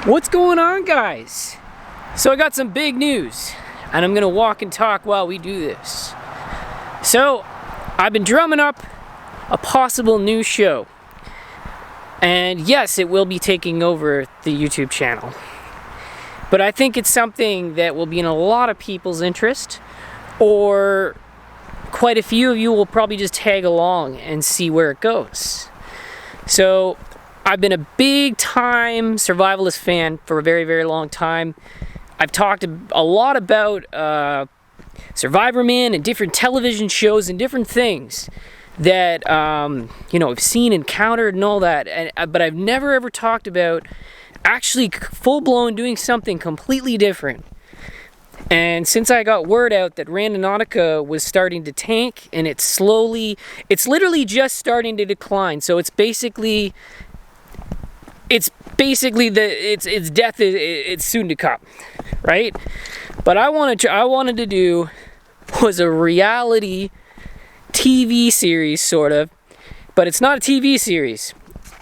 What's going on, guys? So I got some big news, and I'm gonna walk and talk while we do this. So I've been drumming up a possible new show, and yes, it will be taking over the YouTube channel, but I think it's something that will be in a lot of people's interest, or quite a few of you will probably just tag along and see where it goes. So I've been a big time survivalist fan for a very, very long time. I've talked a lot about Survivorman and different television shows and different things that I've seen, encountered, and all that. But I've never ever talked about actually full-blown doing something completely different. And since I got word out that Randonautica was starting to tank, and it's literally just starting to decline. So it's basically its death it's soon to come, right? But I wanted to do was a reality TV series, sort of, but it's not a TV series.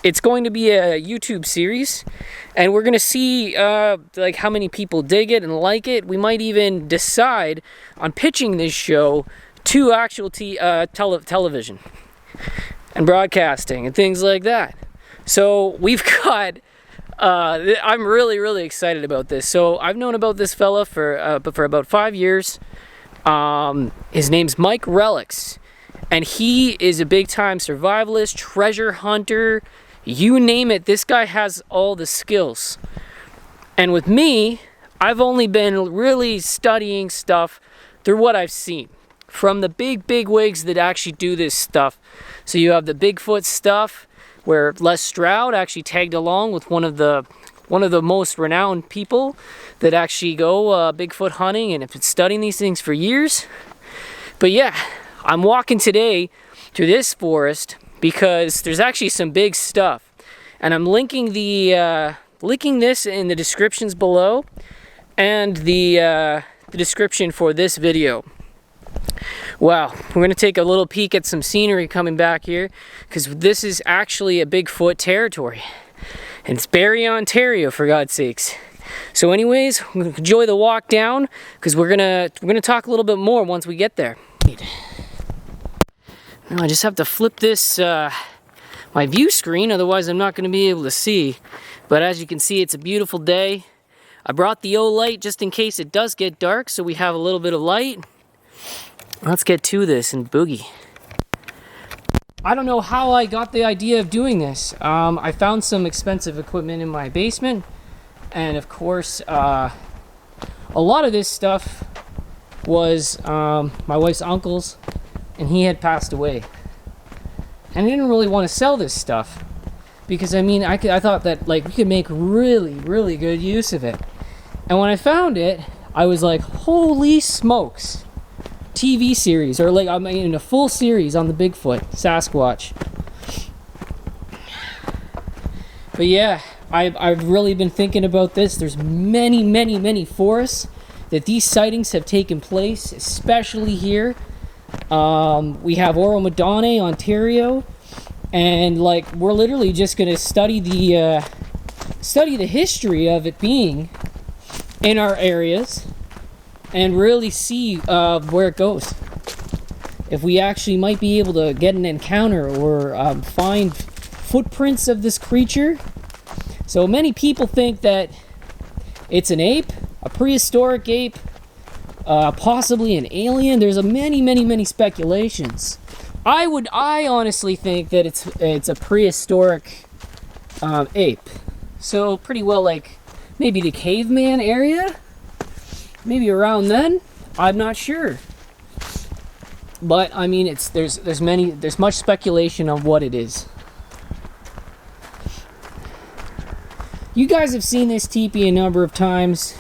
It's going to be a YouTube series, and we're gonna see like how many people dig it and like it. We might even decide on pitching this show to actual television and broadcasting and things like that. So we've got, I'm really, really excited about this. So I've known about this fella for about 5 years. His name's Mike Relics, and he is a big time survivalist, treasure hunter, you name it. This guy has all the skills. And with me, I've only been really studying stuff through what I've seen from the big wigs that actually do this stuff. So you have the Bigfoot stuff, where Les Stroud actually tagged along with one of the most renowned people that actually go Bigfoot hunting and have been studying these things for years. But yeah, I'm walking today through this forest because there's actually some big stuff, and I'm linking this in the descriptions below and the description for this video. Wow, we're gonna take a little peek at some scenery coming back here, because this is actually a Bigfoot territory, and it's Barrie, Ontario, for God's sakes. So anyways, enjoy the walk down, because we're gonna talk a little bit more once we get there. Now I just have to flip this my view screen, otherwise I'm not gonna be able to see. But as you can see, it's a beautiful day. I brought the O-light just in case it does get dark, so we have a little bit of light. Let's get to this and boogie. I don't know how I got the idea of doing this. I found some expensive equipment in my basement, and of course a lot of this stuff was my wife's uncle's, and he had passed away, and I didn't really want to sell this stuff because I thought that like we could make really good use of it. And when I found it, I was like, holy smokes, TV series, or like a full series on the Bigfoot, Sasquatch. But yeah, I've really been thinking about this. There's many forests that these sightings have taken place, especially here. We have Oro-Madone, Ontario, and like we're literally just gonna study the history of it being in our areas and really see where it goes. If we actually might be able to get an encounter or find footprints of this creature. So many people think that it's an ape, a prehistoric ape, possibly an alien. There's many speculations. I honestly think that it's a prehistoric ape. So pretty well like maybe the caveman area, maybe around then. I'm not sure. But I mean, there's much speculation on what it is. You guys have seen this teepee a number of times.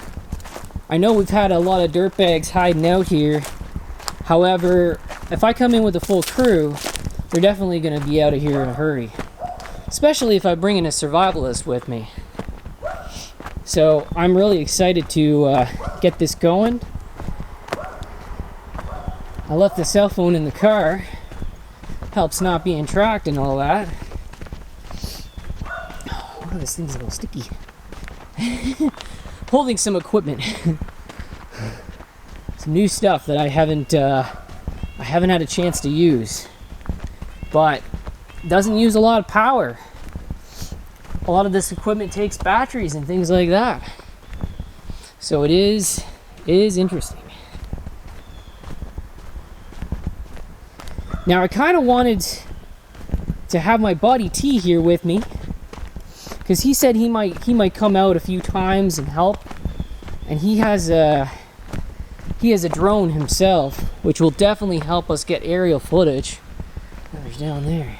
I know we've had a lot of dirtbags hiding out here. However, if I come in with a full crew, they're definitely going to be out of here in a hurry. Especially if I bring in a survivalist with me. So I'm really excited to get this going. I left the cell phone in the car. Helps not being tracked and all that. Oh, this thing's a little sticky. holding some equipment. Some new stuff that I haven't had a chance to use. But it doesn't use a lot of power. A lot of this equipment takes batteries and things like that. So it is interesting. Now I kind of wanted to have my buddy T here with me, because he said he might come out a few times and help, and he has a drone himself, which will definitely help us get aerial footage. Oh, there's down there.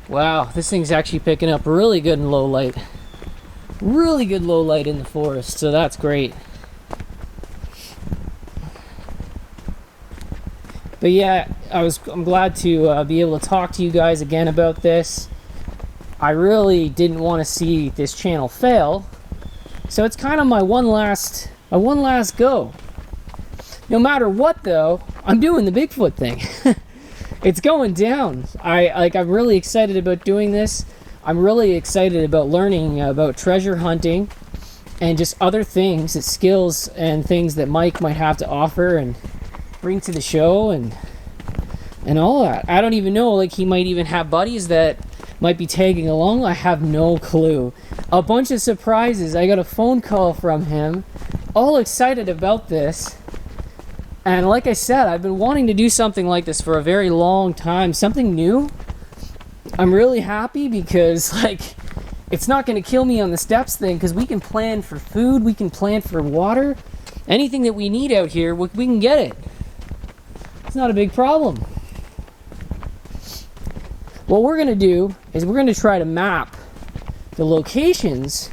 Wow, this thing's actually picking up really good in low light. Really good low light in the forest, so that's great. But yeah, I'm glad to be able to talk to you guys again about this. I really didn't want to see this channel fail, so it's kind of my one last go. No matter what, though, I'm doing the Bigfoot thing. It's going down. I'm really excited about doing this. I'm really excited about learning about treasure hunting and just other things, skills and things that Mike might have to offer and bring to the show and all that. I don't even know, like, he might even have buddies that might be tagging along. I have no clue. A bunch of surprises. I got a phone call from him, all excited about this. And like I said, I've been wanting to do something like this for a very long time, something new. I'm really happy because, like, it's not going to kill me on the steps thing, because we can plan for food, we can plan for water, anything that we need out here, we can get it. It's not a big problem. What we're going to do is we're going to try to map the locations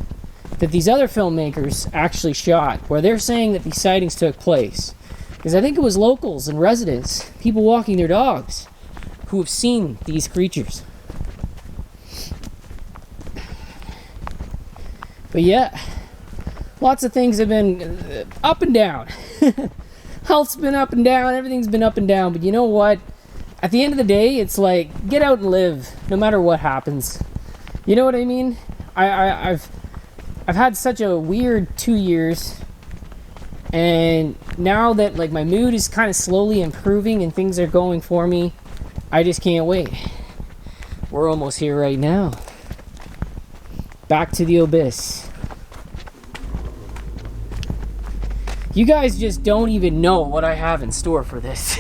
that these other filmmakers actually shot, where they're saying that these sightings took place. Because I think it was locals and residents, people walking their dogs, who have seen these creatures. But yeah, lots of things have been up and down. Health's been up and down, everything's been up and down. But you know what? At the end of the day, it's like, get out and live, no matter what happens. You know what I mean? I've had such a weird 2 years. And now that, like, my mood is kind of slowly improving and things are going for me, I just can't wait. We're almost here right now. Back to the abyss. You guys just don't even know what I have in store for this.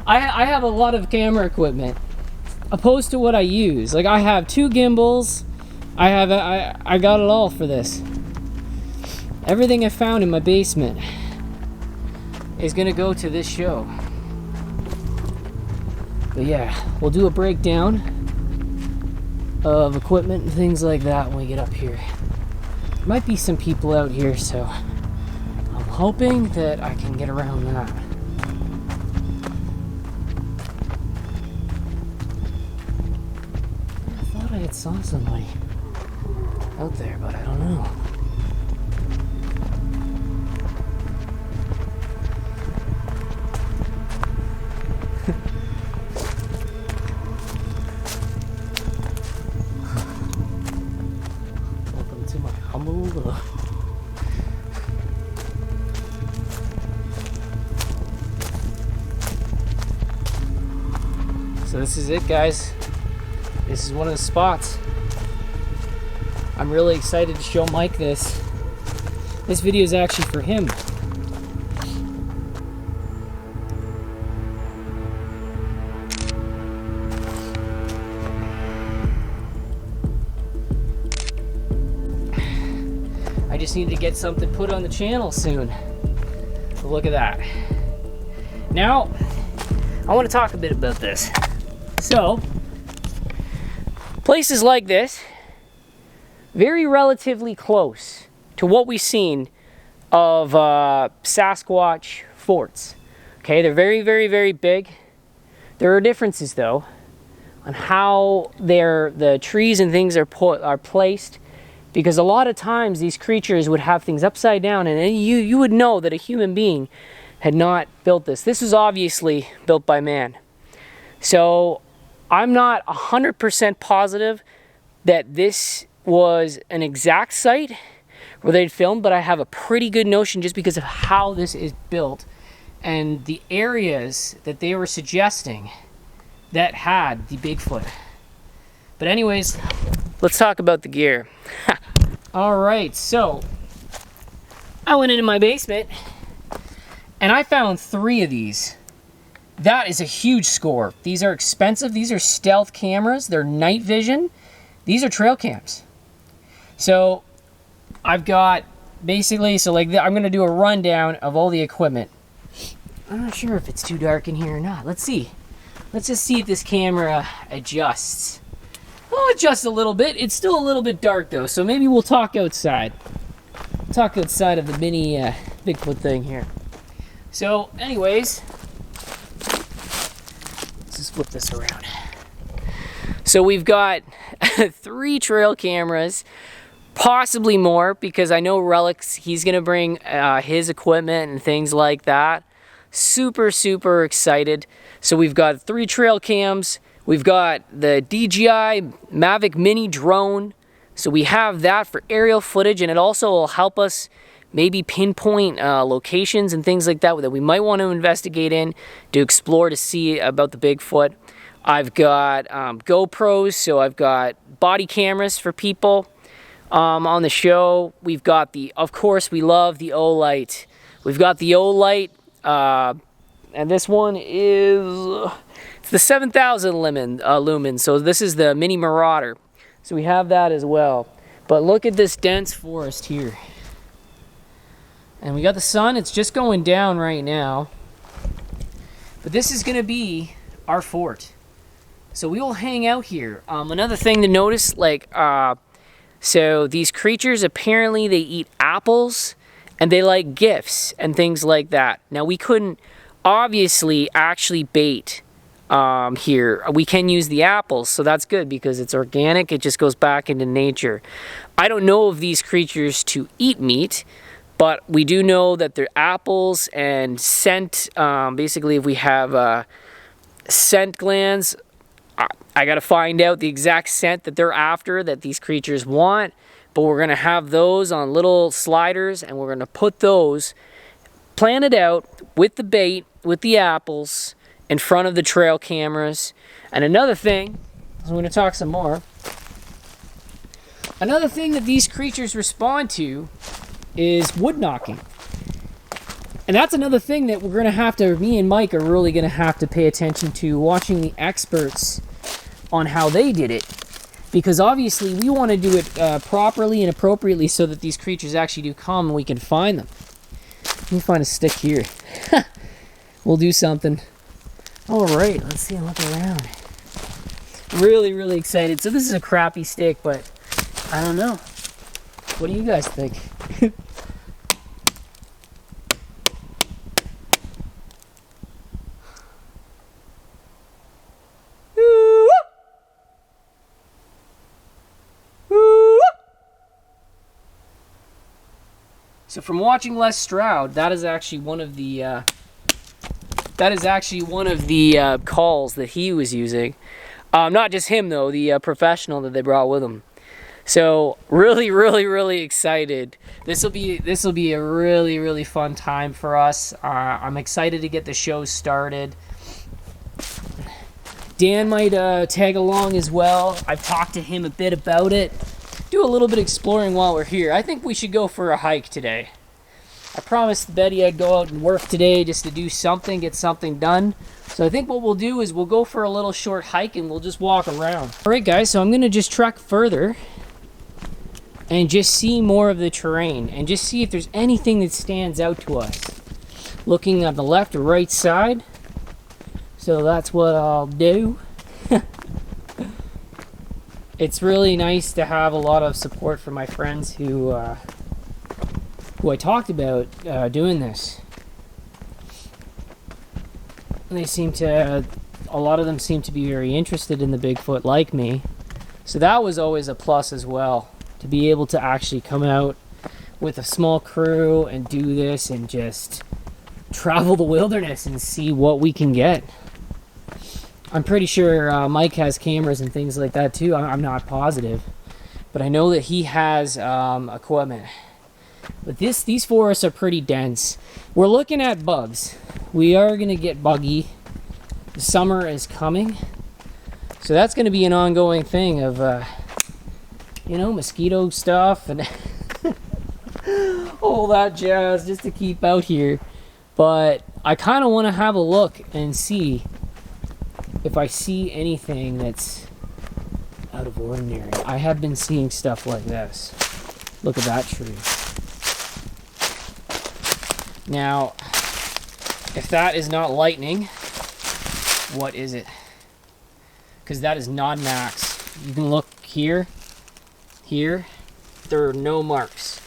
I have a lot of camera equipment opposed to what I use. Like, I have 2 gimbals. I got it all for this. Everything I found in my basement is gonna go to this show. But yeah, we'll do a breakdown of equipment and things like that when we get up here. There might be some people out here, so I'm hoping that I can get around that. I thought I had saw somebody out there, but I don't know. So this is it, guys. This is one of the spots. I'm really excited to show Mike this. This video is actually for him. I just need to get something put on the channel soon. So look at that. Now, I want to talk a bit about this. So, places like this, very relatively close to what we've seen of Sasquatch forts. Okay, they're very, very, very big. There are differences, though, on how the trees and things are placed, because a lot of times these creatures would have things upside down, and you would know that a human being had not built this. This was obviously built by man. So I'm not 100% positive that this was an exact site where they'd filmed, but I have a pretty good notion just because of how this is built and the areas that they were suggesting that had the Bigfoot. But anyways, let's talk about the gear. All right, so I went into my basement and I found 3 of these. That is a huge score. These are expensive. These are stealth cameras. They're night vision. These are trail cams. So I've got basically, I'm going to do a rundown of all the equipment. I'm not sure if it's too dark in here or not. Let's see. Let's just see if this camera adjusts. Oh, adjusts a little bit. It's still a little bit dark though, so maybe we'll talk outside. Talk outside of the mini Bigfoot thing here. So anyways, let's just flip this around. So we've got 3 trail cameras, possibly more, because I know Relics, he's gonna bring his equipment and things like that. Super, super excited. So we've got 3 trail cams. We've got the DJI Mavic Mini drone. So we have that for aerial footage, and it also will help us maybe pinpoint locations and things like that we might want to investigate in, to explore, to see about the Bigfoot. I've got GoPros, so I've got body cameras for people on the show. We've got of course, we love the Olight. We've got the Olight, and this one is the 7,000 lumen. So this is the Mini Marauder. So we have that as well. But look at this dense forest here. And we got the sun, it's just going down right now. But this is gonna be our fort. So we will hang out here. Another thing to notice, so these creatures, apparently they eat apples and they like gifts and things like that. Now we couldn't obviously actually bait here. We can use the apples, so that's good because it's organic. It just goes back into nature. I don't know of these creatures to eat meat, but we do know that they're apples and scent. Basically, if we have scent glands, I got to find out the exact scent that they're after, that these creatures want. But we're going to have those on little sliders, and we're going to put those planted out with the bait, with the apples, in front of the trail cameras. And another thing, I'm going to talk some more. Another thing that these creatures respond to is wood knocking. And that's another thing that we're going to have to, me and Mike are really going to have to pay attention to, watching the experts on how they did it. Because obviously we want to do it properly and appropriately so that these creatures actually do come and we can find them. Let me find a stick here. We'll do something. All right, let's see, look around. Really, really excited. So this is a crappy stick, but I don't know. What do you guys think? So from watching Les Stroud, that is actually one of the calls that he was using. Not just him though, the professional that they brought with him. So really, really, really excited. This will be a really, really fun time for us. I'm excited to get the show started. Dan might tag along as well. I've talked to him a bit about it. Do a little bit of exploring while we're here. I think we should go for a hike today. I promised Betty I'd go out and work today just to do something, get something done. So I think what we'll do is we'll go for a little short hike and we'll just walk around. All right, guys, so I'm going to just trek further and just see more of the terrain and just see if there's anything that stands out to us. Looking on the left or right side. So that's what I'll do. It's really nice to have a lot of support from my friends who I talked about doing this. They seem to, a lot of them seem to be very interested in the Bigfoot like me. So that was always a plus as well, to be able to actually come out with a small crew and do this and just travel the wilderness and see what we can get. I'm pretty sure Mike has cameras and things like that too. I'm not positive, but I know that he has equipment. But these forests are pretty dense. We're looking at bugs. We are gonna get buggy. The summer is coming, so that's gonna be an ongoing thing of mosquito stuff and all that jazz just to keep out here. But I kind of want to have a look and see if I see anything that's out of ordinary. I have been seeing stuff like this. Look at that tree. Now, if that is not lightning, what is it? Because that is not an axe. You can look here. Here, there are no marks.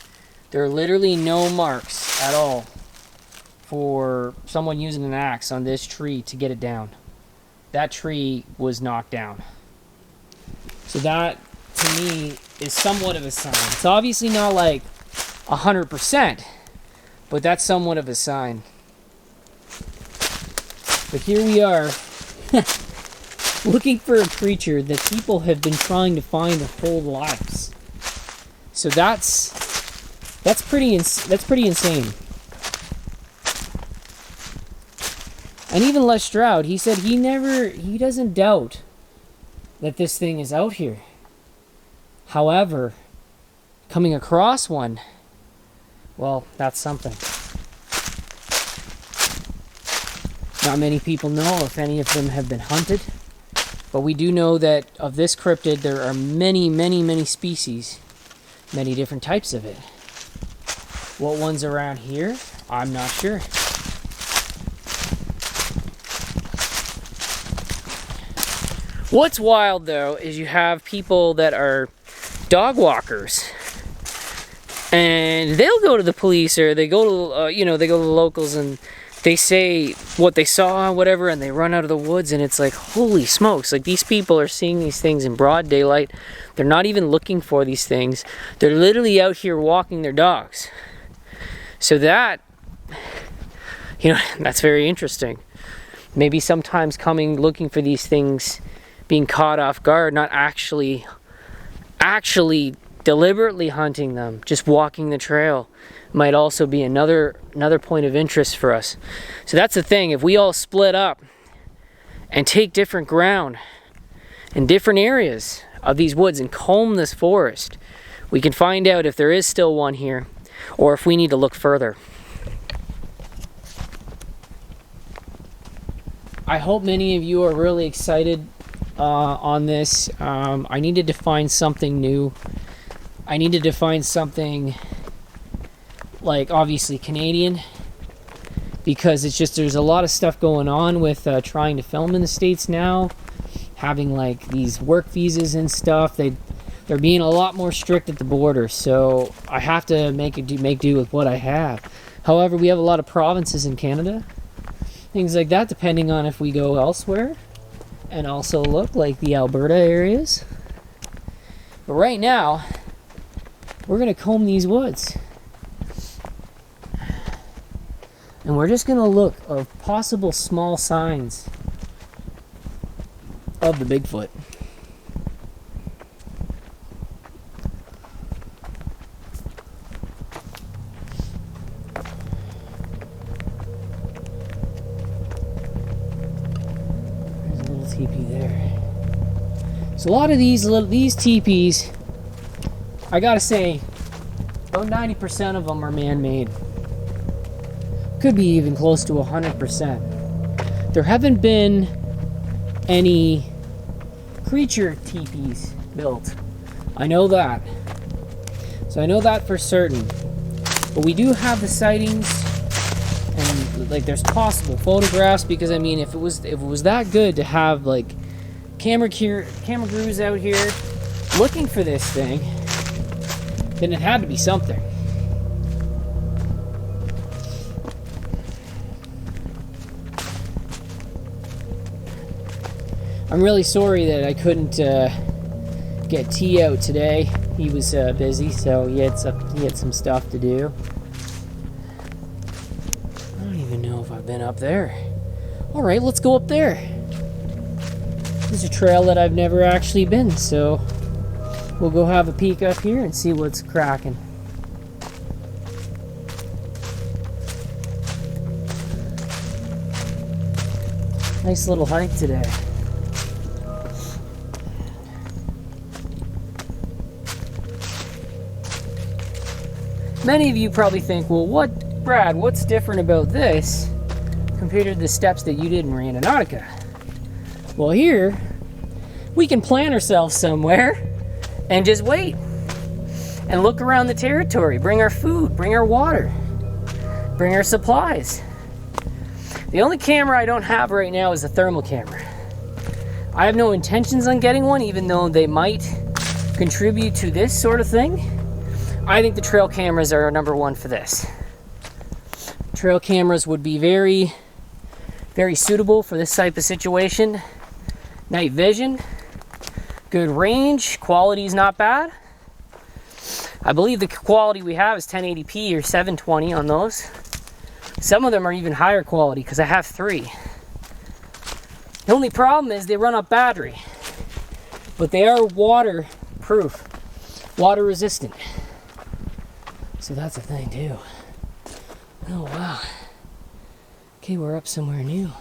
There are literally no marks at all for someone using an axe on this tree to get it down. That tree was knocked down. So that, to me, is somewhat of a sign. It's obviously not like 100%, but that's somewhat of a sign. But here we are, looking for a creature that people have been trying to find their whole lives. So that's pretty insane. And even Les Stroud, he said he doesn't doubt that this thing is out here. However, coming across one, well, that's something. Not many people know if any of them have been hunted, but we do know that of this cryptid there are many, many, many species, many different types of it. What one's around here, I'm not sure. What's wild though is you have people that are dog walkers, and they'll go to the police or they go to they go to the locals and they say what they saw, whatever, and they run out of the woods, and it's like, holy smokes! Like, these people are seeing these things in broad daylight. They're not even looking for these things. They're literally out here walking their dogs. So that, that's very interesting. Maybe sometimes coming looking for these things, being caught off guard, not actually deliberately hunting them, just walking the trail, might also be another point of interest for us. So that's the thing. If we all split up and take different ground in different areas of these woods and comb this forest, we can find out if there is still one here or if we need to look further. I hope many of you are really excited on this. I needed to find something new. I needed to find something like obviously Canadian, because it's just, there's a lot of stuff going on with trying to film in the States now, having like these work visas and stuff. They're being a lot more strict at the border, so I have to make do with what I have. However, we have a lot of provinces in Canada, things like that, depending on if we go elsewhere, and also look like the Alberta areas. But right now, we're gonna comb these woods. And we're just gonna look of possible small signs of the Bigfoot. There's a little teepee there. So a lot of these teepees, I gotta say, about 90% of them are man-made. Could be even close to 100%. There haven't been any creature teepees built. I know that. So I know that for certain. But we do have the sightings, and like there's possible photographs, because I mean, if it was that good to have like camera crews out here looking for this thing, then it had to be something. I'm really sorry that I couldn't get T out today. He was busy, so he had some stuff to do. I don't even know if I've been up there. All right, let's go up there. This is a trail that I've never actually been, so we'll go have a peek up here and see what's cracking. Nice little hike today. Many of you probably think, well, Brad, what's different about this compared to the steps that you did in Randonautica? Well, here, we can plant ourselves somewhere and just wait and look around the territory, bring our food, bring our water, bring our supplies. The only camera I don't have right now is a thermal camera. I have no intentions on getting one, even though they might contribute to this sort of thing. I think the trail cameras are number one for this. Trail cameras would be very, very suitable for this type of situation. Night vision, good range, quality is not bad. I believe the quality we have is 1080p or 720 on those. Some of them are even higher quality because I have 3. The only problem is they run up battery, but they are waterproof, water resistant. So that's a thing too. Oh wow. Okay, we're up somewhere new.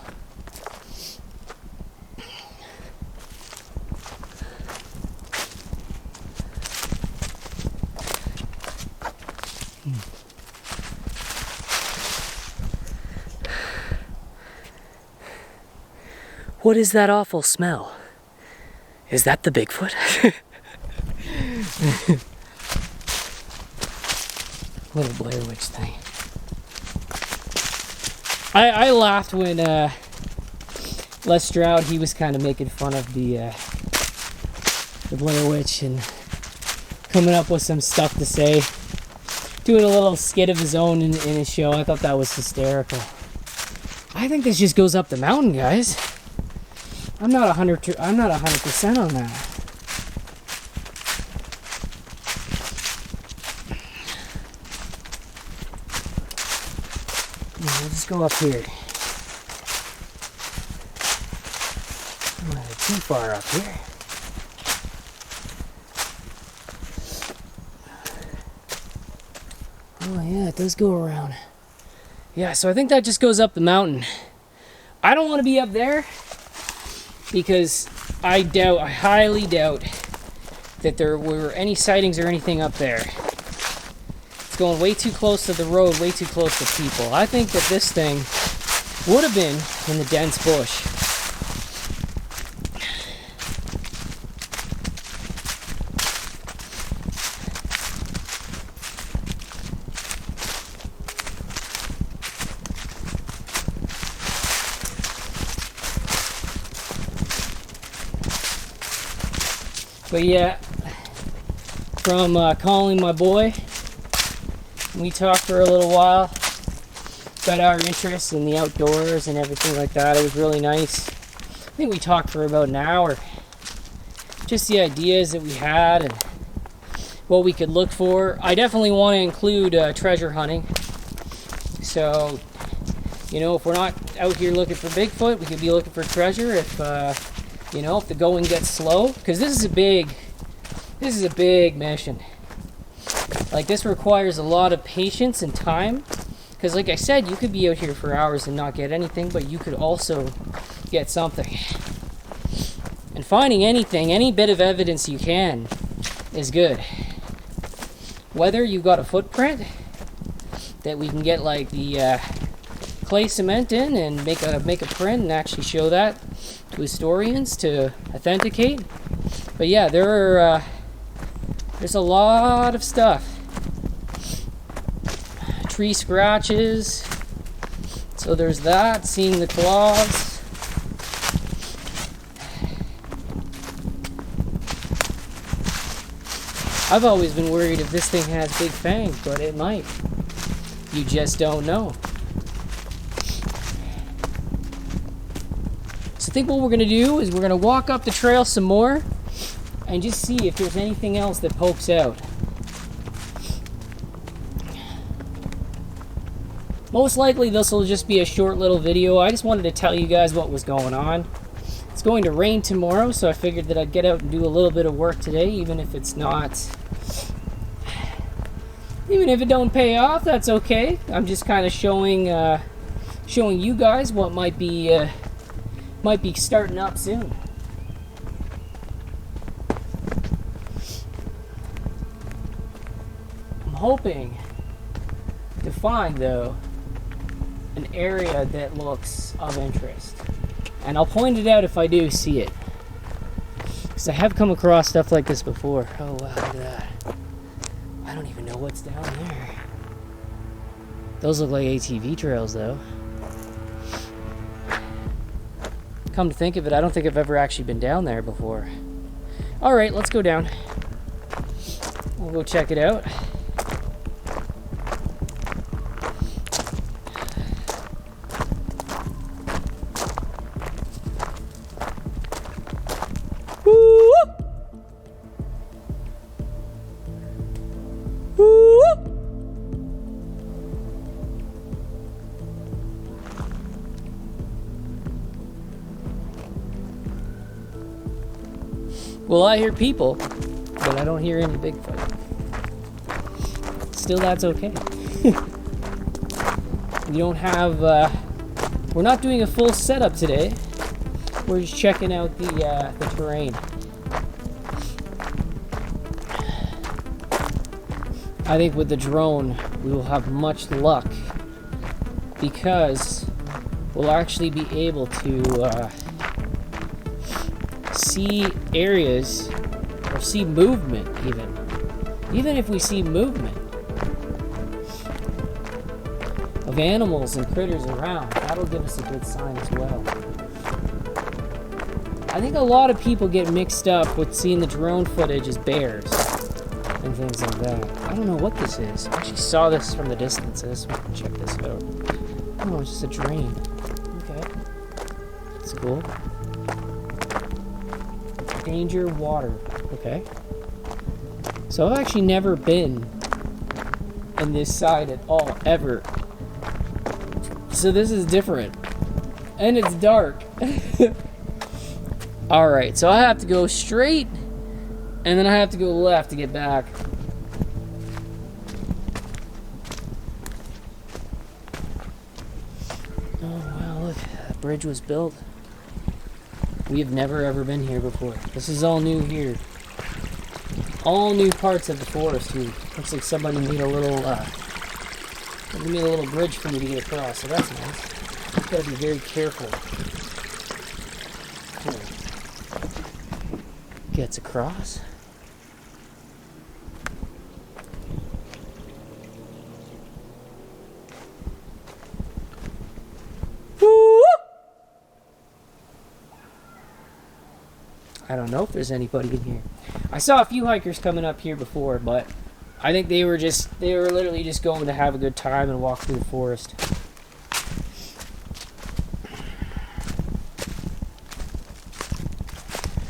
What is that awful smell? Is that the Bigfoot? Little Blair Witch thing. I laughed when Les Stroud, he was kind of making fun of the Blair Witch and coming up with some stuff to say, doing a little skit of his own in his show. I thought that was hysterical. I think this just goes up the mountain, guys. I'm not 100% on that. We'll just go up here. I'm not too far up here. Oh yeah, it does go around. Yeah, so I think that just goes up the mountain. I don't want to be up there because I highly doubt that there were any sightings or anything up there. It's going way too close to the road, way too close to people. I think that this thing would have been in the dense bush. But yeah, from calling my boy, we talked for a little while about our interests in the outdoors and everything like that. It was really nice. I think we talked for about an hour. Just the ideas that we had and what we could look for. I definitely want to include treasure hunting. So, you know, if we're not out here looking for Bigfoot, we could be looking for treasure if you know, if the going gets slow, because this is a big mission. Like, this requires a lot of patience and time, because like I said, you could be out here for hours and not get anything, but you could also get something. And finding anything, any bit of evidence you can, is good. Whether you've got a footprint that we can get like the clay cement in and make a print and actually show that to historians to authenticate. But yeah, there's a lot of stuff. Tree scratches, so there's that, seeing the claws. I've always been worried if this thing has big fangs, but it might. You just don't know. I think what we're going to do is we're going to walk up the trail some more and just see if there's anything else that pokes out. Most likely this will just be a short little video. I just wanted to tell you guys what was going on. It's going to rain tomorrow, so I figured that I'd get out and do a little bit of work today, even if it's not, even if it don't pay off, that's okay. I'm just kind of showing you guys what might be starting up soon. I'm hoping to find, though, an area that looks of interest. And I'll point it out if I do see it. Because I have come across stuff like this before. Oh, wow, look at that. I don't even know what's down there. Those look like ATV trails, though. Come to think of it, I don't think I've ever actually been down there before. Alright, let's go down. We'll go check it out. Well, I hear people, but I don't hear any Bigfoot. Still, that's okay. We don't have, we're not doing a full setup today. We're just checking out the terrain. I think with the drone, we will have much luck because we'll actually be able to see areas or see movement even if we see movement of animals and critters around. That'll give us a good sign as well. I think a lot of people get mixed up with seeing the drone footage as bears and things like that. I don't know what this is. I actually saw this from the distances. We can check this out. Oh, it's just a drain. Okay, that's cool. Danger water. Okay. So I've actually never been in this side at all, ever. So this is different. And it's dark. Alright, so I have to go straight, and then I have to go left to get back. Oh wow, look, that bridge was built. We have never ever been here before. This is all new here. All new parts of the forest here. Looks like somebody made a little bridge for me to get across, so that's nice. I've got to be very careful. Cool. Gets across. I don't know if there's anybody in here. I saw a few hikers coming up here before, but I think they were literally just going to have a good time and walk through the forest.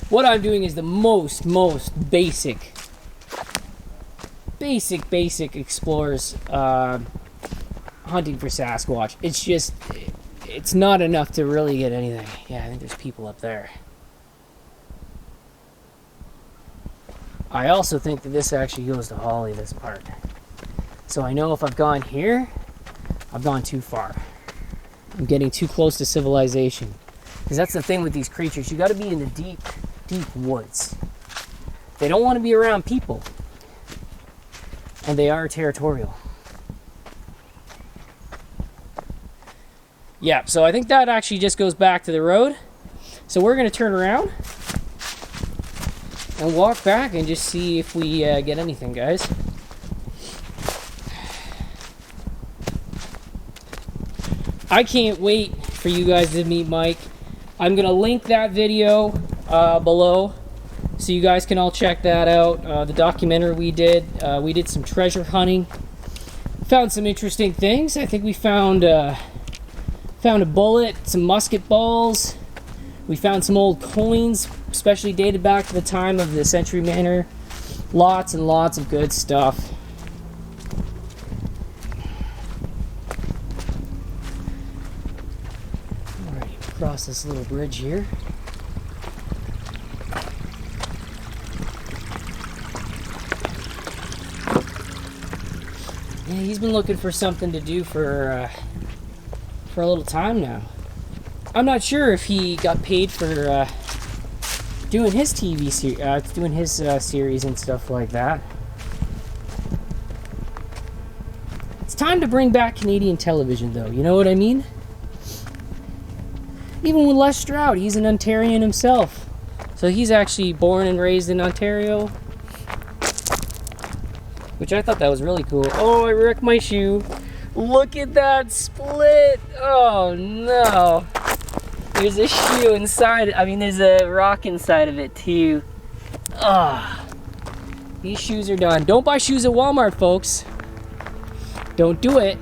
What I'm doing is the most basic explorers hunting for Sasquatch. It's not enough to really get anything. Yeah, I think there's people up there. I also think that this actually goes to Holly, this part. So I know if I've gone here, I've gone too far. I'm getting too close to civilization. Because that's the thing with these creatures. You got to be in the deep woods. They don't want to be around people. And they are territorial. Yeah, so I think that actually just goes back to the road. So we're going to turn around and walk back and just see if we get anything, guys. I can't wait for you guys to meet Mike. I'm gonna link that video below so you guys can all check that out. The documentary we did some treasure hunting, found some interesting things. I think we found a bullet, some musket balls. We found some old coins, especially dated back to the time of the Century Manor. Lots and lots of good stuff. Alright, across this little bridge here. Yeah, he's been looking for something to do for a little time now. I'm not sure if he got paid for doing his TV series, doing his series and stuff like that. It's time to bring back Canadian television, though. You know what I mean? Even with Les Stroud, he's an Ontarian himself. So he's actually born and raised in Ontario. Which I thought that was really cool. Oh, I wrecked my shoe. Look at that split. Oh, no. There's a shoe inside. I mean, there's a rock inside of it, too. Ah. These shoes are done. Don't buy shoes at Walmart, folks. Don't do it.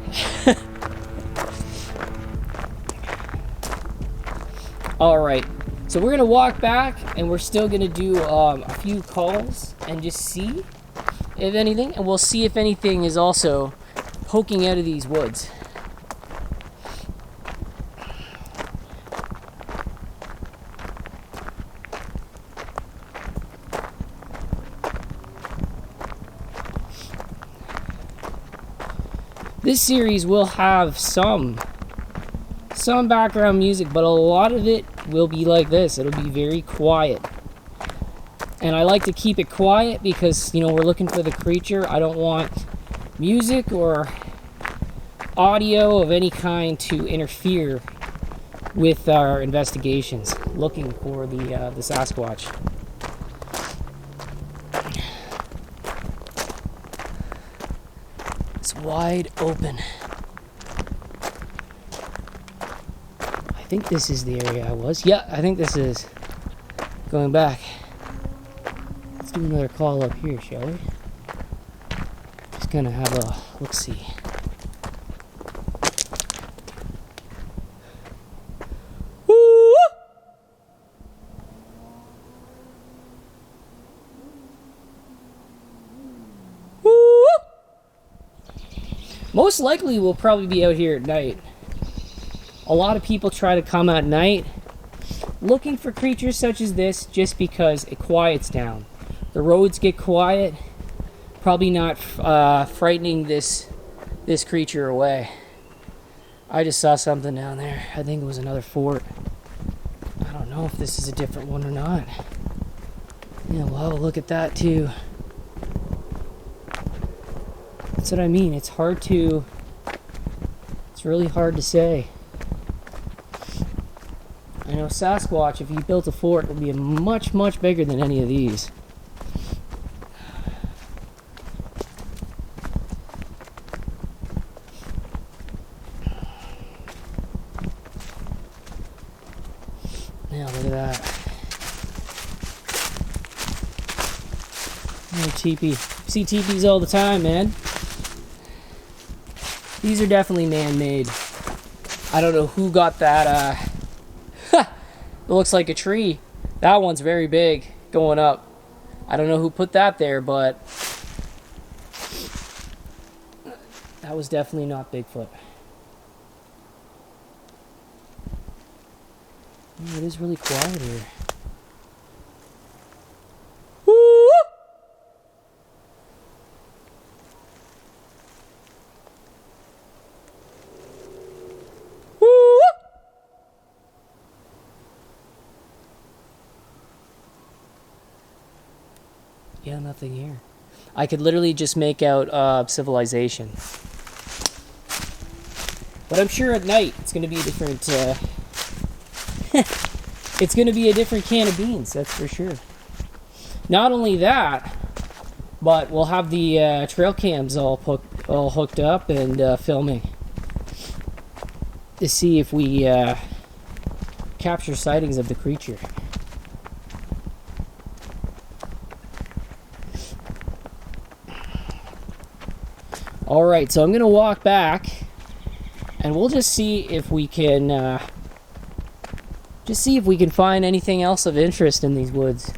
All right, so we're gonna walk back and we're still gonna do a few calls and just see if anything, and we'll see if anything is also poking out of these woods. This series will have some background music, but a lot of it will be like this. It'll be very quiet. And I like to keep it quiet because, you know, we're looking for the creature. I don't want music or audio of any kind to interfere with our investigations, looking for the Sasquatch. It's wide open. I think this is the area I was. Yeah, I think this is. Going back. Let's do another call up here, shall we? Just gonna have a look-see. Woo! Woo! Most likely we'll probably be out here at night. A lot of people try to come at night looking for creatures such as this just because it quiets down. The roads get quiet, probably not frightening this creature away. I just saw something down there. I think it was another fort. I don't know if this is a different one or not. Yeah, we'll have a look at that too. That's what I mean. It's really hard to say. I know Sasquatch, if he built a fort, it would be much, much bigger than any of these. Yeah, look at that. Oh, teepee. See teepees all the time, man. These are definitely man-made. I don't know who got that, it looks like a tree. That one's very big, going up. I don't know who put that there, but that was definitely not Bigfoot. Oh, it is really quiet here. Woo! Woo! Yeah, nothing here. I could literally just make out civilization. But I'm sure at night it's going to be a different... it's going to be a different can of beans, that's for sure. Not only that, but we'll have the trail cams all hooked up and filming to see if we capture sightings of the creature. Alright, so I'm going to walk back and we'll just see if we can find anything else of interest in these woods.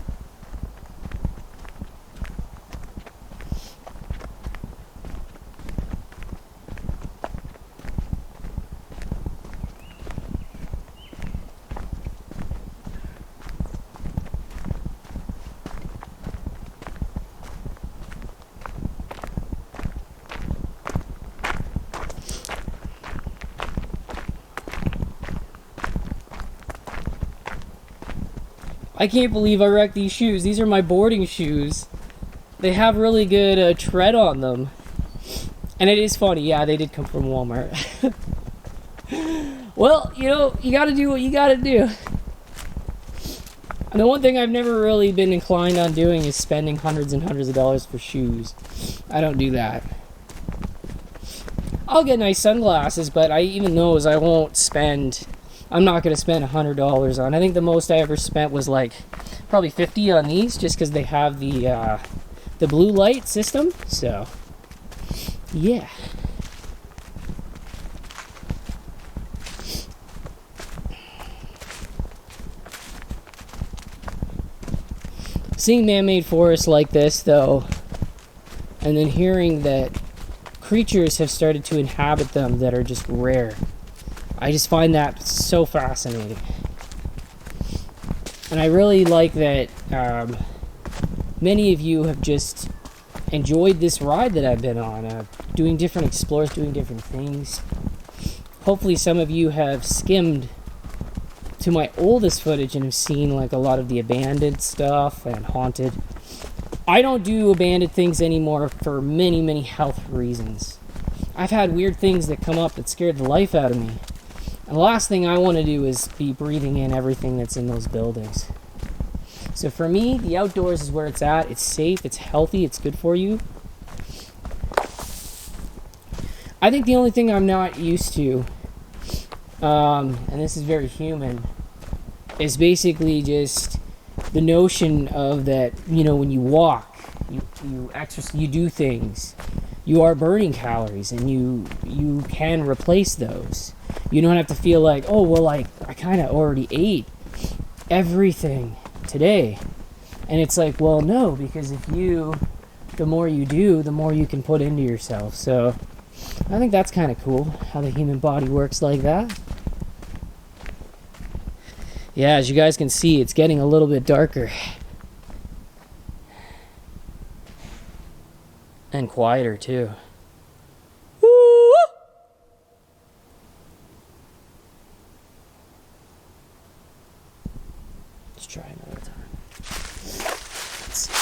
I can't believe I wrecked these shoes. These are my boarding shoes. They have really good tread on them. And it is funny. Yeah, they did come from Walmart. Well, you know, you gotta do what you gotta do. And the one thing I've never really been inclined on doing is spending hundreds and hundreds of dollars for shoes. I don't do that. I'll get nice sunglasses, but I even those I won't spend. I'm not going to spend $100 on. I think the most I ever spent was like probably $50 on these, just because they have the blue light system. So, yeah. Seeing man-made forests like this, though, and then hearing that creatures have started to inhabit them that are just rare, I just find that so fascinating. And I really like that many of you have just enjoyed this ride that I've been on, doing different explores, doing different things. Hopefully some of you have skimmed to my oldest footage and have seen like a lot of the abandoned stuff and haunted. I don't do abandoned things anymore for many, many health reasons. I've had weird things that come up that scared the life out of me. And the last thing I want to do is be breathing in everything that's in those buildings. So for me, the outdoors is where it's at. It's safe, it's healthy, it's good for you. I think the only thing I'm not used to, and this is very human, is basically just the notion of that, you know, when you walk, you exercise, you do things, you are burning calories, and you can replace those. You don't have to feel like, oh, well, I kind of already ate everything today. And it's like, well, no, because the more you do, the more you can put into yourself. So I think that's kind of cool, how the human body works like that. Yeah, as you guys can see, it's getting a little bit darker. And quieter, too. Woo! Let's try another time. Let's see.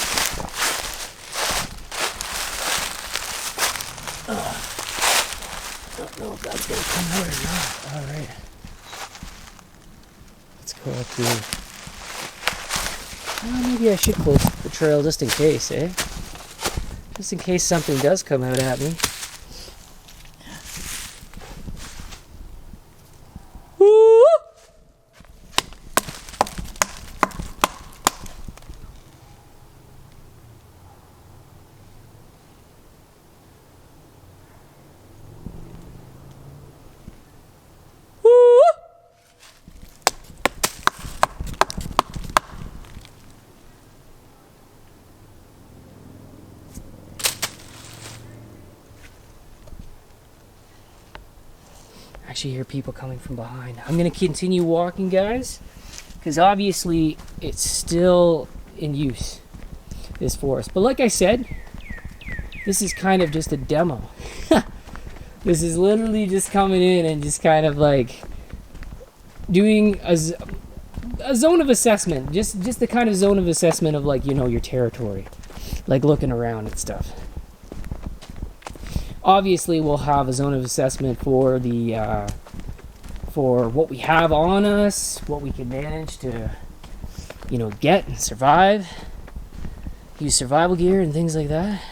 Don't know if that's going to come out or not. Alright. Let's go up here. Maybe I should close the trail just in case, eh? Just in case something does come out at me. Woo! Woo! Actually hear people coming from behind. I'm going to continue walking, guys, because obviously it's still in use, this forest. But like I said, this is kind of just a demo. This is literally just coming in and just kind of like doing a zone of assessment. Just the kind of zone of assessment of, like, you know, your territory. Like looking around and stuff. Obviously, we'll have a zone of assessment for the for what we have on us, what we can manage to, you know, get and survive, use survival gear and things like that.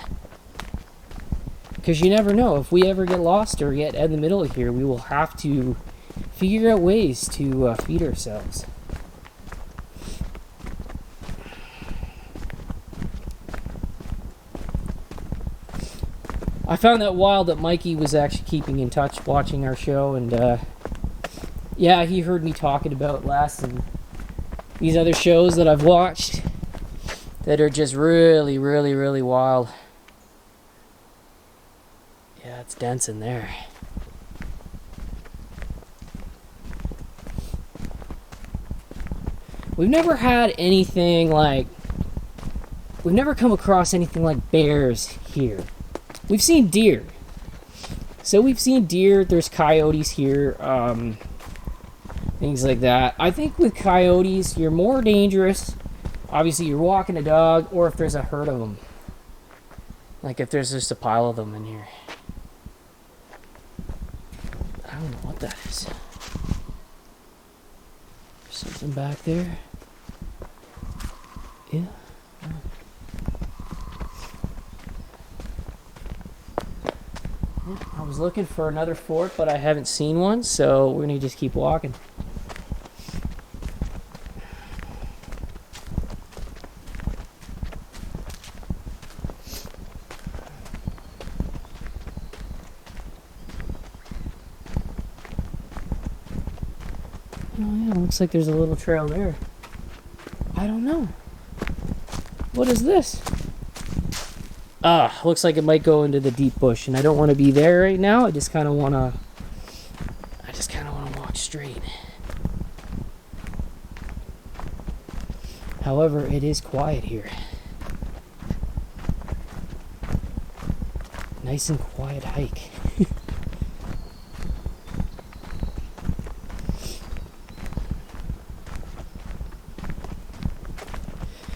Because you never know, if we ever get lost or get in the middle of here, we will have to figure out ways to feed ourselves. I found that wild that Mikey was actually keeping in touch, watching our show, and yeah, he heard me talking about Les and these other shows that I've watched that are just really, really, really wild. Yeah, it's dense in there. We've never had anything like, we've never come across anything like bears here. We've seen deer. So we've seen deer, there's coyotes here. things like that. I think with coyotes, you're more dangerous. Obviously, you're walking a dog, or if there's a herd of them. Like if there's just a pile of them in here. I don't know what that is. There's something back there. Yeah. I was looking for another fort, but I haven't seen one, so we're gonna just keep walking. Oh yeah, looks like there's a little trail there. I don't know. What is this? Looks like it might go into the deep bush, and I don't want to be there right now. I just kind of want to walk straight. However, it is quiet here. Nice and quiet hike.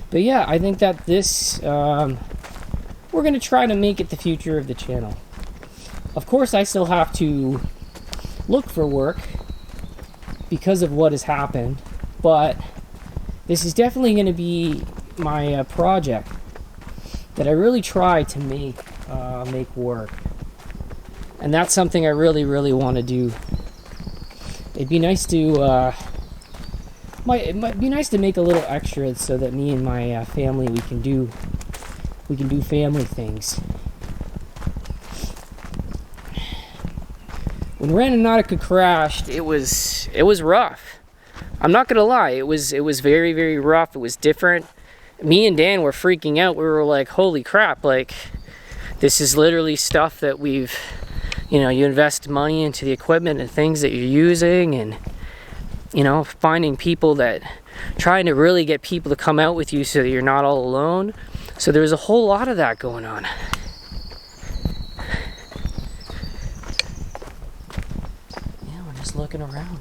But yeah, I think that this, we're going to try to make it the future of the channel. Of course, I still have to look for work because of what has happened, but this is definitely going to be my project that I really try to make work. And that's something I really, really want to do. It'd be nice to, it might be nice to make a little extra so that me and my family, we can do family things. When Randonautica crashed, it was rough. I'm not gonna lie, it was very, very rough. It was different. Me and Dan were freaking out. We were like, holy crap, like this is literally stuff that we've, you invest money into the equipment and things that you're using, and finding people trying to really get people to come out with you so that you're not all alone. So there's a whole lot of that going on. Yeah, we're just looking around.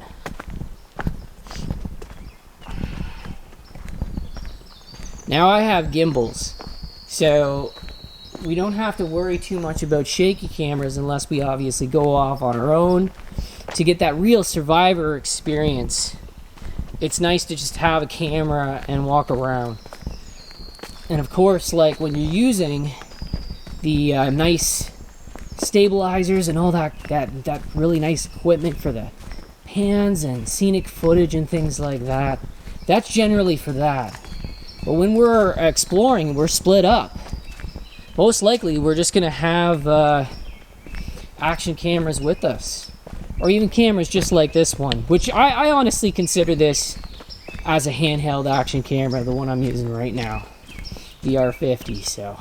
Now I have gimbals, so we don't have to worry too much about shaky cameras unless we obviously go off on our own. To get that real survivor experience, it's nice to just have a camera and walk around. And of course, like when you're using the nice stabilizers and all that really nice equipment for the hands and scenic footage and things like that, that's generally for that. But when we're exploring, we're split up. Most likely, we're just gonna have action cameras with us. Or even cameras just like this one, which I honestly consider this as a handheld action camera, the one I'm using right now, the R50. So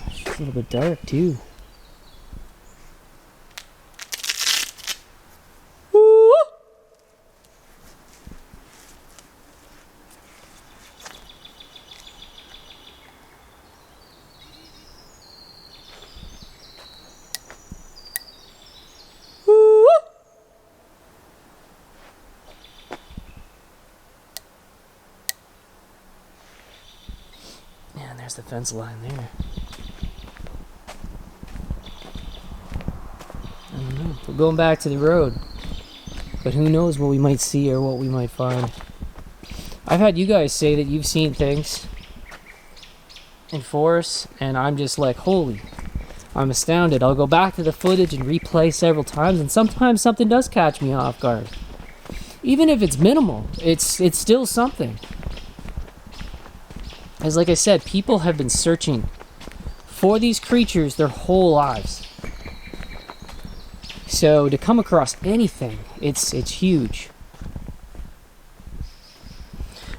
it's a little bit dark too. There's the fence line there. I don't know. We're going back to the road. But who knows what we might see or what we might find. I've had you guys say that you've seen things in forests, and I'm just like, holy, I'm astounded. I'll go back to the footage and replay several times, and sometimes something does catch me off guard. Even if it's minimal, it's still something. As like I said, people have been searching for these creatures their whole lives. So to come across anything, it's huge.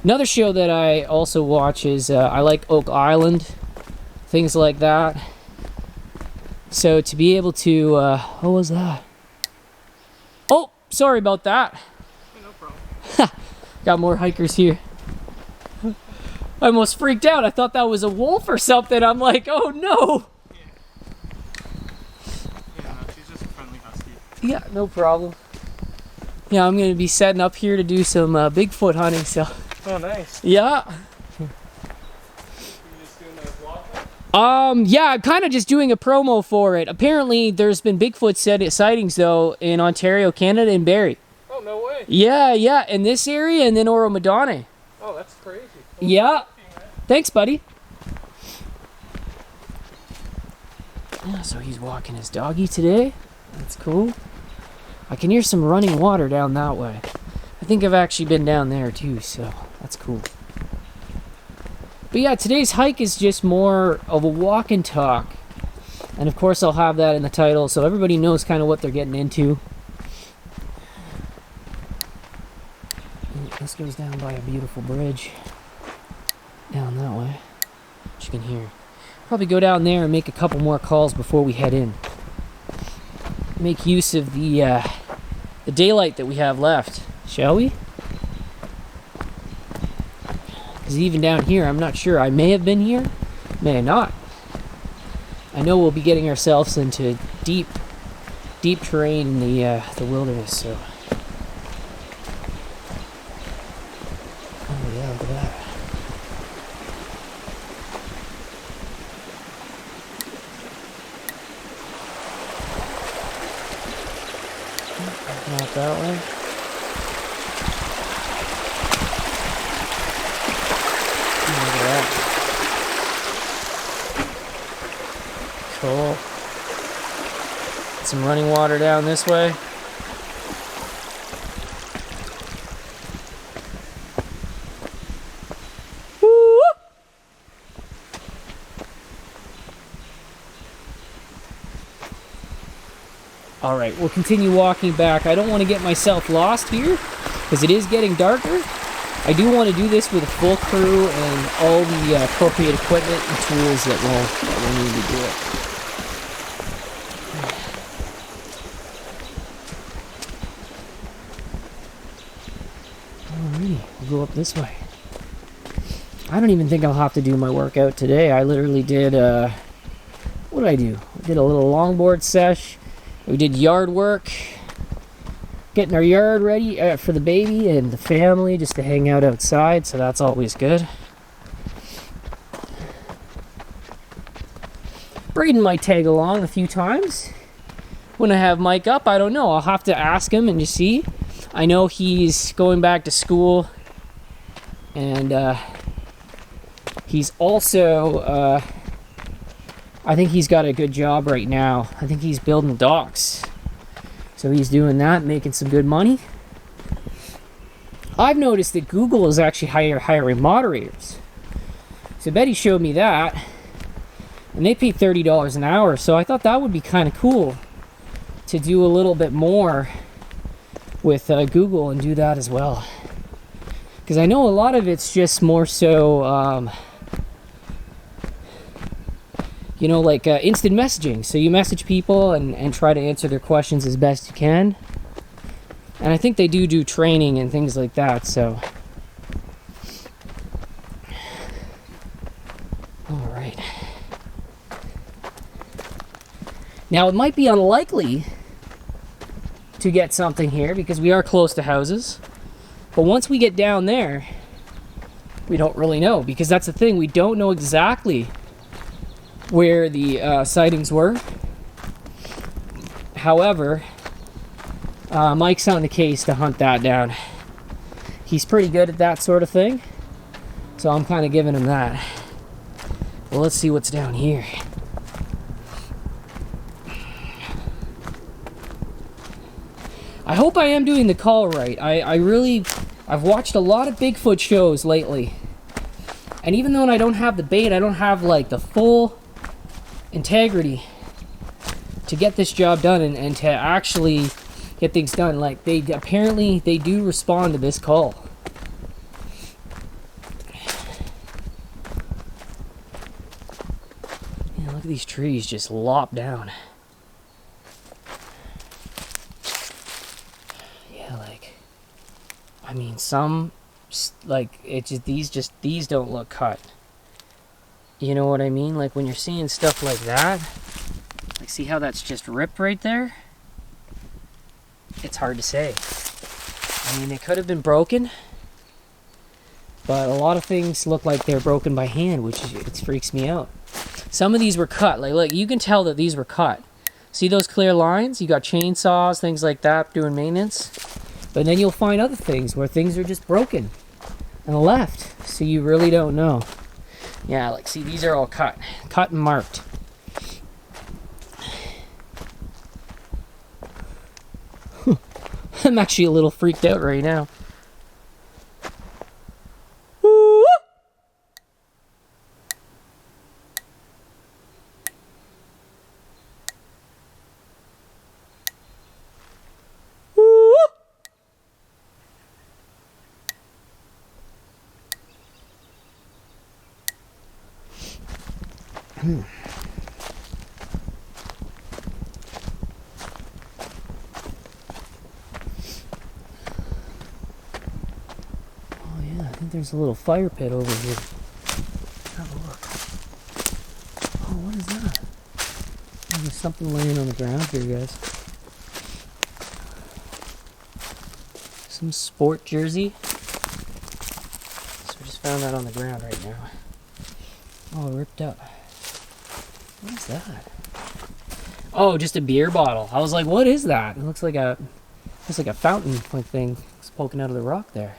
Another show that I also watch is I like Oak Island, things like that. So to be able to, what was that? Oh, sorry about that. No problem. Got more hikers here. I almost freaked out. I thought that was a wolf or something. I'm like, oh no. Yeah, no, she's just Yeah, no problem. Yeah, I'm gonna be setting up here to do some Bigfoot hunting, so. Oh, nice. Yeah. You just doing a vlog? Yeah, I'm kind of just doing a promo for it. Apparently, there's been Bigfoot sightings, though, in Ontario, Canada, and Barrie. Oh, no way. Yeah, in this area, and then Oro-Madone. Oh, that's crazy. Yeah. Thanks, buddy. Yeah, so he's walking his doggy today. That's cool. I can hear some running water down that way. I think I've actually been down there too, so that's cool. But yeah, today's hike is just more of a walk and talk. And of course I'll have that in the title so everybody knows kind of what they're getting into. This goes down by a beautiful bridge. Down that way. Which you can hear. Probably go down there and make a couple more calls before we head in. Make use of the daylight that we have left, shall we? Because even down here, I'm not sure. I may have been here, may not. I know we'll be getting ourselves into deep terrain in the wilderness. So, oh yeah, look at that. Not that way. Look at that. Cool. Some running water down this way. Woo! All right, we'll continue walking back. I don't want to get myself lost here because it is getting darker. I do want to do this with a full crew and all the appropriate equipment and tools that we'll need to do it. Alrighty, we'll go up this way. I don't even think I'll have to do my workout today. I literally did, what did I do? I did a little longboard sesh. We did yard work, getting our yard ready for the baby and the family just to hang out outside, so that's always good. Braden might tag along a few times. When I have Mike up, I don't know. I'll have to ask him and just see. I know he's going back to school, and he's also... I think he's got a good job right now. I think he's building docks. So he's doing that, making some good money. I've noticed that Google is actually hiring moderators. So Betty showed me that. And they pay $30 an hour. So I thought that would be kind of cool to do a little bit more with Google and do that as well. Because I know a lot of it's just more so... you know, like instant messaging. So you message people and try to answer their questions as best you can. And I think they do training and things like that, so. Alright. Now it might be unlikely to get something here because we are close to houses. But once we get down there, we don't really know, because that's the thing, we don't know exactly where the sightings were. However, Mike's on the case to hunt that down. He's pretty good at that sort of thing, so I'm kind of giving him that. Well, let's see what's down here. I hope I am doing the call right. I've watched a lot of Bigfoot shows lately, and even though I don't have the bait, I don't have like the full integrity to get this job done and to actually get things done. Like, they do respond to this call. Yeah, look at these trees just lop down. Yeah, like, I mean, some, like, it just these don't look cut. You know what I mean? Like, when you're seeing stuff like that, like, see how that's just ripped right there? it's hard to say. I mean, they could have been broken, but a lot of things look like they're broken by hand, which it freaks me out. Some of these were cut. Like, look, you can tell that these were cut. See those clear lines? You got chainsaws, things like that, doing maintenance. But then you'll find other things where things are just broken and left, so you really don't know. Yeah, like, see, these are all cut and marked. I'm actually a little freaked out right now. There's a little fire pit over here. Have a look. Oh, what is that? Oh, there's something laying on the ground here, guys. Some sport jersey. So we just found that on the ground right now. Oh, ripped up. What is that? Oh, just a beer bottle. I was like, what is that? It looks like a fountain like thing. It's poking out of the rock there.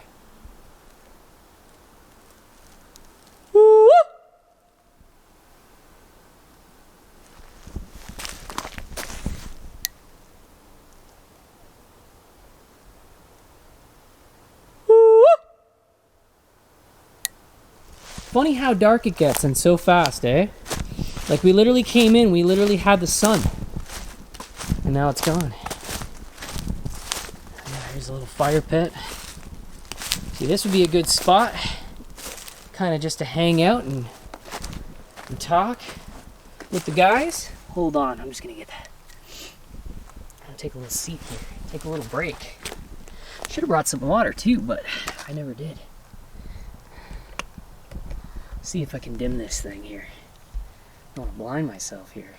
Funny how dark it gets and so fast, eh? Like, we literally came in, we literally had the sun. And now it's gone. Yeah, here's a little fire pit. See, this would be a good spot. Kind of just to hang out and talk with the guys. Hold on, I'm just gonna get that. I'm gonna take a little seat here. Take a little break. Should have brought some water too, but I never did. See if I can dim this thing here. I don't want to blind myself here.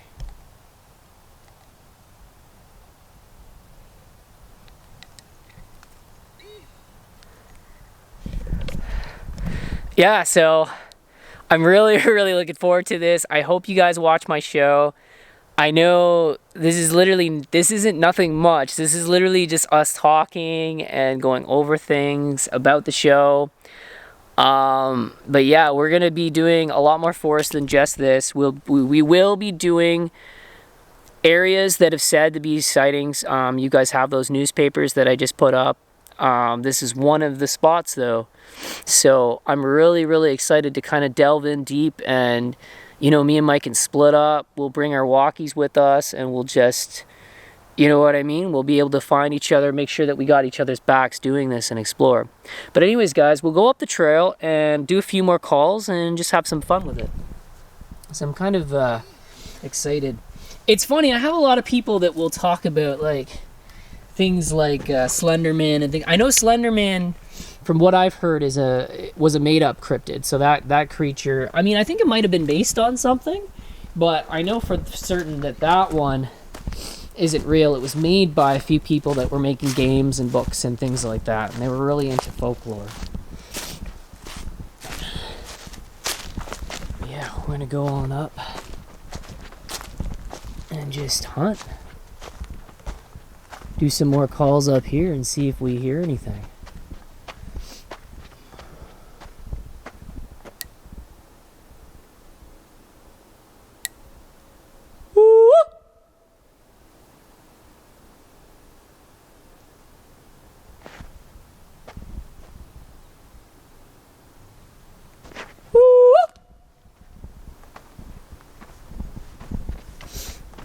Yeah, so I'm really looking forward to this. I hope you guys watch my show. I know this isn't nothing much. This is literally just us talking and going over things about the show. But yeah, we're gonna be doing a lot more forest than just this. We will be doing areas that have said to be sightings. You guys have those newspapers that I just put up. This is one of the spots though. So I'm really excited to kind of delve in deep, and you know, me and Mike can split up. We'll bring our walkies with us and we'll just, you know what I mean? We'll be able to find each other, make sure that we got each other's backs doing this and explore. But anyways, guys, we'll go up the trail and do a few more calls and just have some fun with it. So I'm kind of excited. It's funny, I have a lot of people that will talk about like things like Slenderman and things. I know Slenderman, from what I've heard, was a made-up cryptid. So that creature, I mean, I think it might have been based on something, but I know for certain that one isn't real. It was made by a few people that were making games and books and things like that, and they were really into folklore. Yeah, we're gonna go on up and just hunt. Do some more calls up here and see if we hear anything.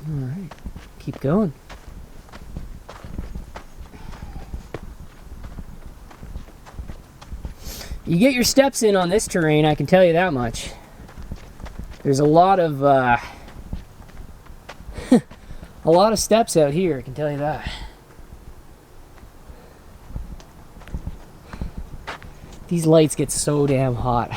Alright, keep going. You get your steps in on this terrain, I can tell you that much. There's a lot of a lot of steps out here, I can tell you that. These lights get so damn hot.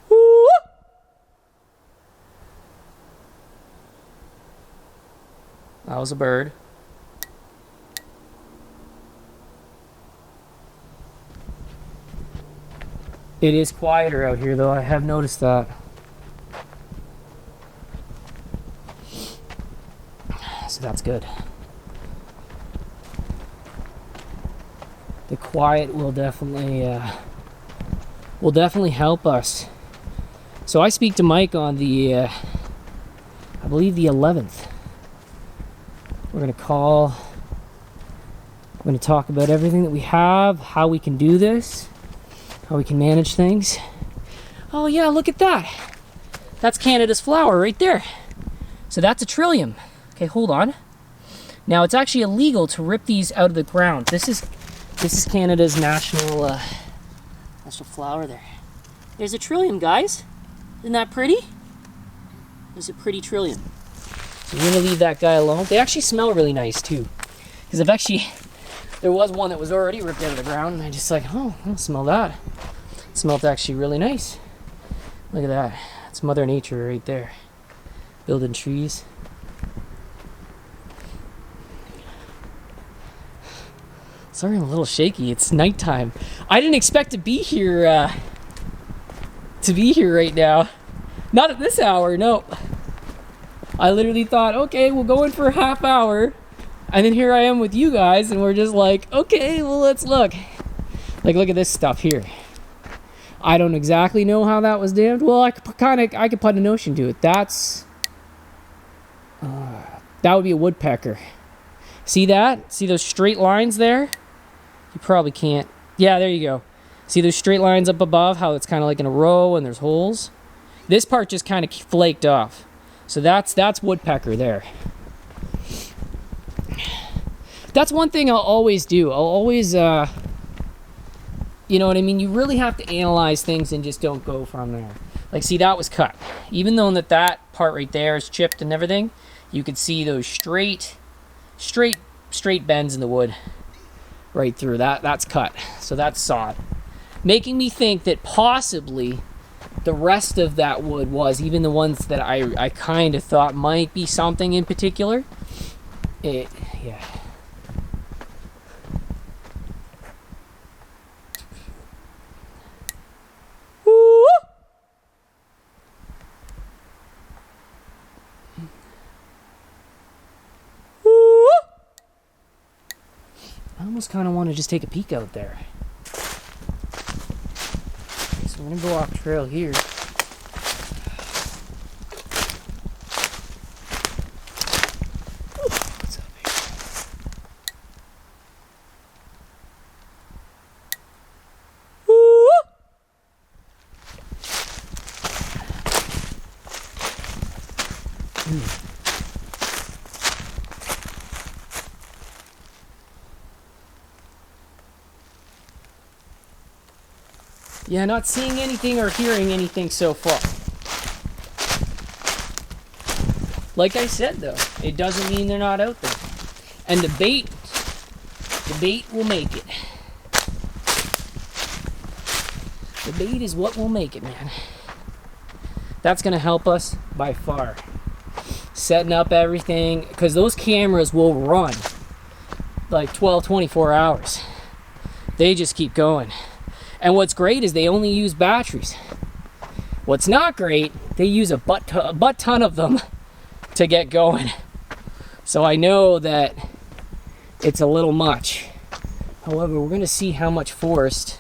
Woo! That was a bird. It is quieter out here, though. I have noticed that. So that's good. The quiet will definitely help us. So I speak to Mike on the, I believe the 11th. We're gonna call. We're gonna talk about everything that we have, how we can do this, how we can manage things. Oh yeah, look at that. That's Canada's flower right there. So that's a trillium. Okay, hold on. Now it's actually illegal to rip these out of the ground. This is Canada's national flower there. There's a trillium, guys. Isn't that pretty? There's a pretty trillium. So we're gonna leave that guy alone. They actually smell really nice too. Because there was one that was already ripped out of the ground, and I just like, oh, I don't smell that. It smelled actually really nice. Look at that. It's Mother Nature right there. Building trees. Sorry, I'm a little shaky. It's nighttime. I didn't expect to be here right now. Not at this hour, no. I literally thought, okay, we'll go in for a half hour, and then here I am with you guys, and we're just like, okay, well, let's look. Like, look at this stuff here. I don't exactly know how that was dammed. Well, I could put a notion to it. That would be a woodpecker. See that? See those straight lines there? You probably can't. Yeah, there you go. See those straight lines up above, how it's kind of like in a row and there's holes? This part just kind of flaked off. So that's woodpecker there. That's one thing I'll always do. I'll always, you know what I mean? You really have to analyze things and just don't go from there. Like, see, that was cut. Even though that part right there is chipped and everything, you could see those straight bends in the wood right through. That's cut. So that's sawed. Making me think that possibly the rest of that wood was, even the ones that I kind of thought might be something in particular. Yeah. Woo! Woo! I almost kind of want to just take a peek out there. So I'm going to go off trail here. What's up here? Woo! Yeah, not seeing anything or hearing anything so far. Like I said, though, it doesn't mean they're not out there. And the bait will make it. The bait is what will make it, man. That's going to help us by far. Setting up everything, because those cameras will run like 12, 24 hours. They just keep going. And what's great is they only use batteries. What's not great, they use a butt ton of them to get going. So I know that it's a little much. However, we're gonna see how much forest.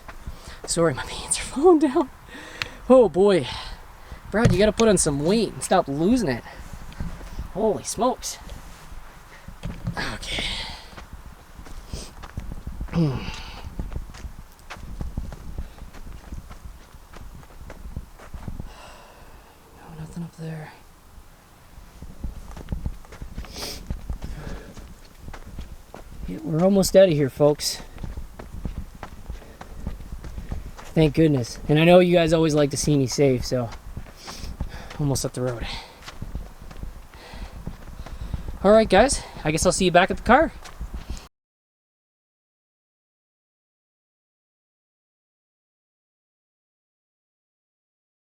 Sorry, my pants are falling down. Oh boy. Brad, you gotta put on some weight and stop losing it. Holy smokes. Okay. No, nothing up there. Yeah, we're almost out of here, folks. Thank goodness. And I know you guys always like to see me safe, so almost up the road. Alright guys, I guess I'll see you back at the car.